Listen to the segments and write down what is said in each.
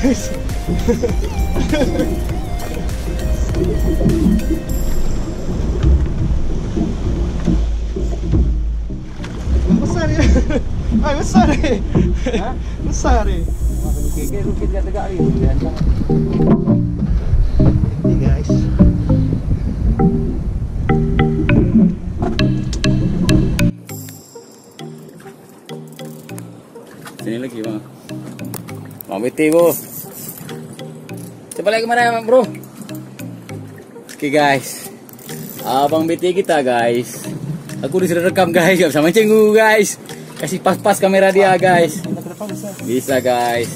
guys. Besar ya. Ay, besar eh. Hah? Besar eh. Kayak rukit dia tegak ni. Ini guys. Sini lagi bang. Bang BT bro. Coba lagi mana bro. Okay guys. Abang BT kita guys. Aku disuruh rekam guys. Gak bisa mancing gue guys. Kasih pas-pas kamera dia guys. Bisa guys.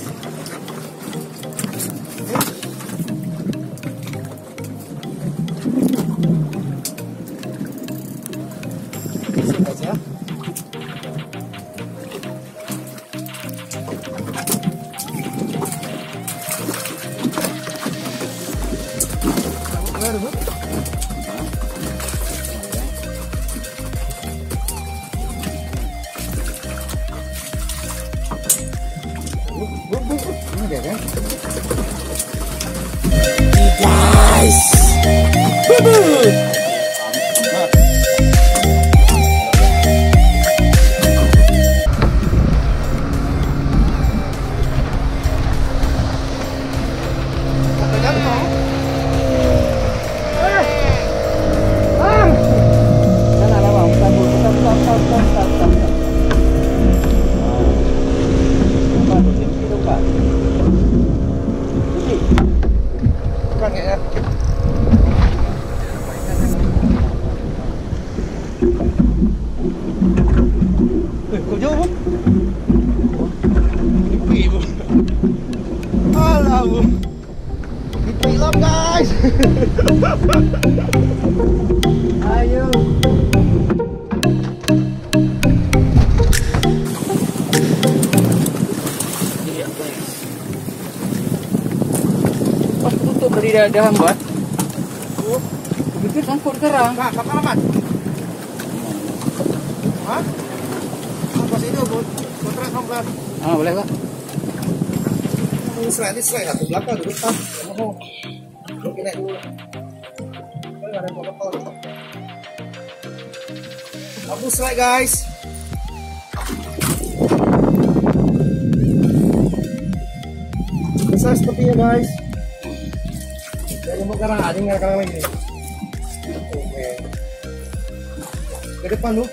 Guys. Kau jauh bu? Tipi bu. Alah bu. Tipi lah guys. Ayo. Pas tutup tadi dah hambat. Begitu sangkut sekarang. Kak, kapan amat? Hah? Pas itu bu. Kontrak komplit. Ah, boleh Pak. Ini slide lah ke belakang dulu. Oh. Oke, naik dulu. Ada yang kotor. Abu slide guys. Besar sepertinya guys. Jadi mau karang lagi. Oke. Ke depan lu.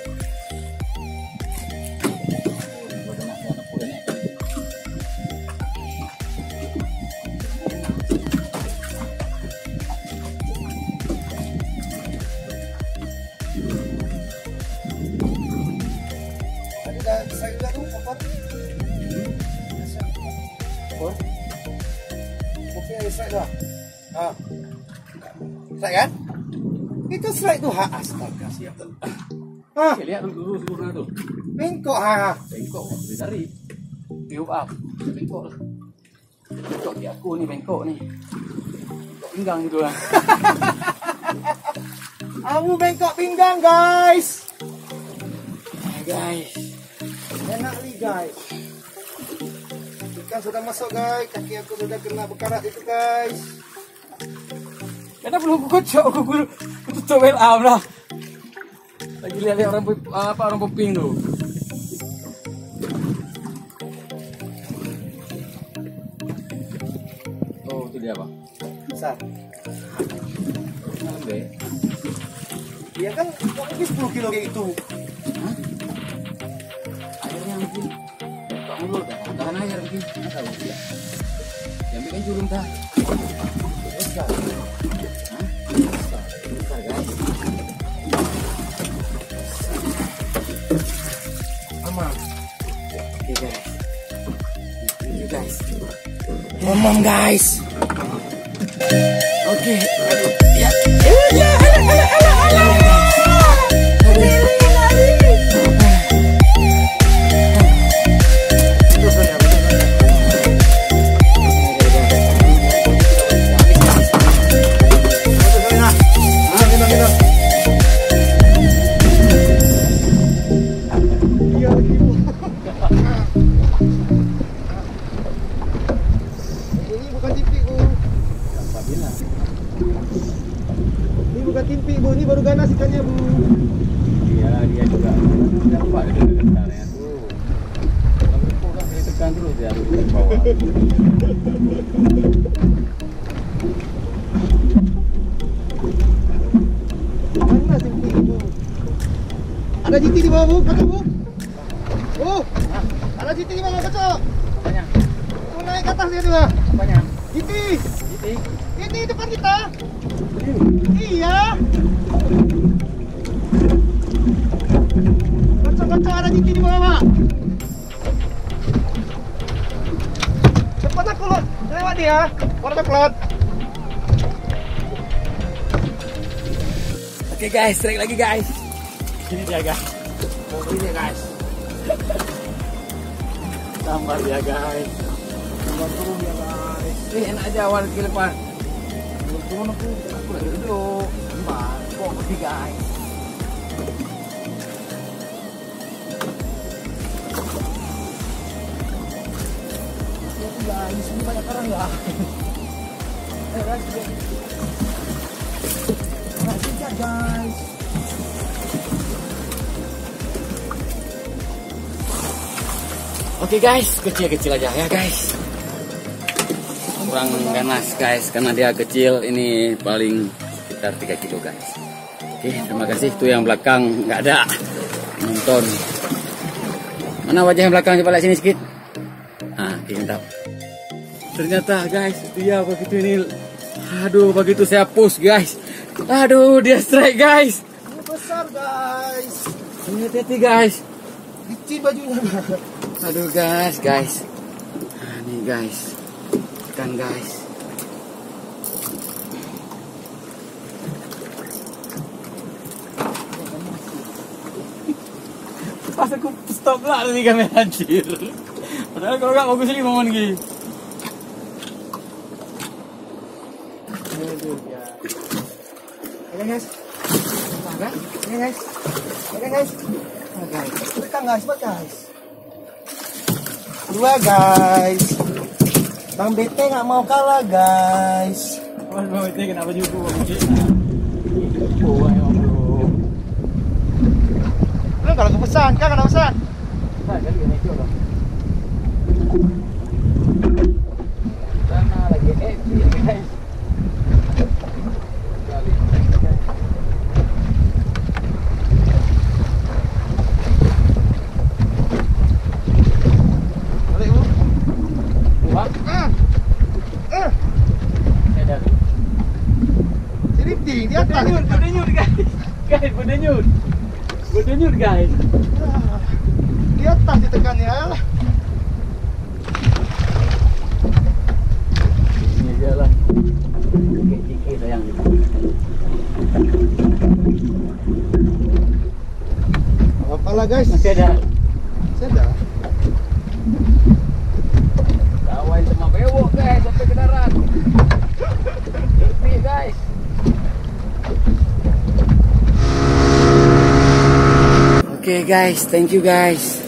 Saya juga tuh kompor. Oke, slide doang. Ah. Slide kan? Itu slide tuh astaga siap. Ah, Lihat dulu seluruhnya tuh. bengkok ha. Bengkok dari tiup up. Bengkok. Bengkok di aku nih bengkok nih. Bengkok pinggang gitu lah. Abu bengkok pinggang guys. Guys. Enak nih guys. Ikan sudah masuk guys. Kaki aku sudah kena bekarat itu guys. Karena belum kocok aku tutup WA lah. Lagi lihat orang poping tuh. Oh, itu dia Pak. Besar. Lambe. Dia kan mungkin 10 kilo kayak itu. Hah? Airnya mungkin tak mulut dah. Tahan air mungkin. Nggak tahu dia. Yang bikin curung dah. Besar. Hah? Besar guys. Aman. Oke guys. Ini guys. Aman guys. Oke. Ya. Ini bukan tipi bu. Ini bukan tipi bu, ini baru ganas ikannya bu. Dia juga dapat dekat-dekatnya tuh. Kalau kan saya tekan terus dia harus ke bawah. Mana tipi bu? Ada jiti di bawah bu, kacau bu. Oh, ada jiti di bawah kacau. Apanya? Tuh naik ke atas dia tuh lah. Apanya? Jiti, Titik. ini depan kita. Iya. Kacau-kacau ada jiti di bawah pak. Cepat aku lewat dia, warna coklat. Oke guys, strike lagi guys. Ini dia guys. Oh ini guys. Tambah dia guys. Tambah turun ya guys. Enak aja awal ke lepas. Turun aku lagi duduk. Mbak, kok pergi guys. Ya, di sini banyak orang ya. Guys. Oke guys, kecil-kecil aja ya guys. Kurang ganas guys, karena dia kecil. Ini paling sekitar 3 kilo guys. Oke, terima kasih. Tuh yang belakang nggak ada nonton. Mana wajah yang belakang, coba lihat sini sedikit. Ah, mantap. Ternyata guys, dia begitu ini. Aduh, begitu saya push guys. Aduh, dia strike guys. Ini besar guys. Hati-hati guys. Licin bajunya. Aduh guys. Nah, nih guys. Ikan guys. Pas aku stop lah tadi kamera anjir. Padahal kalau nggak bagus ini momen gini. Aduh ya. Oke guys. Oke guys. Oke guys. Tekan guys, buat guys. Dua guys. Bang BT nggak mau kalah guys. Bang BT kenapa juga Bang BT? Oh, ayo bro. Lu kalau pesan, kan kena pesan. Nah, kali ini itu loh. Sana lagi happy guys. Di atas. Berdenyut guys. Berdenyut guys. Di atas ditekan ya. Ini aja lah. Dikit-dikit sayang. Apa-apalah guys. Masih ada. Kawain sama bewok guys sampai ke darat. Happy guys. Okay guys, thank you guys.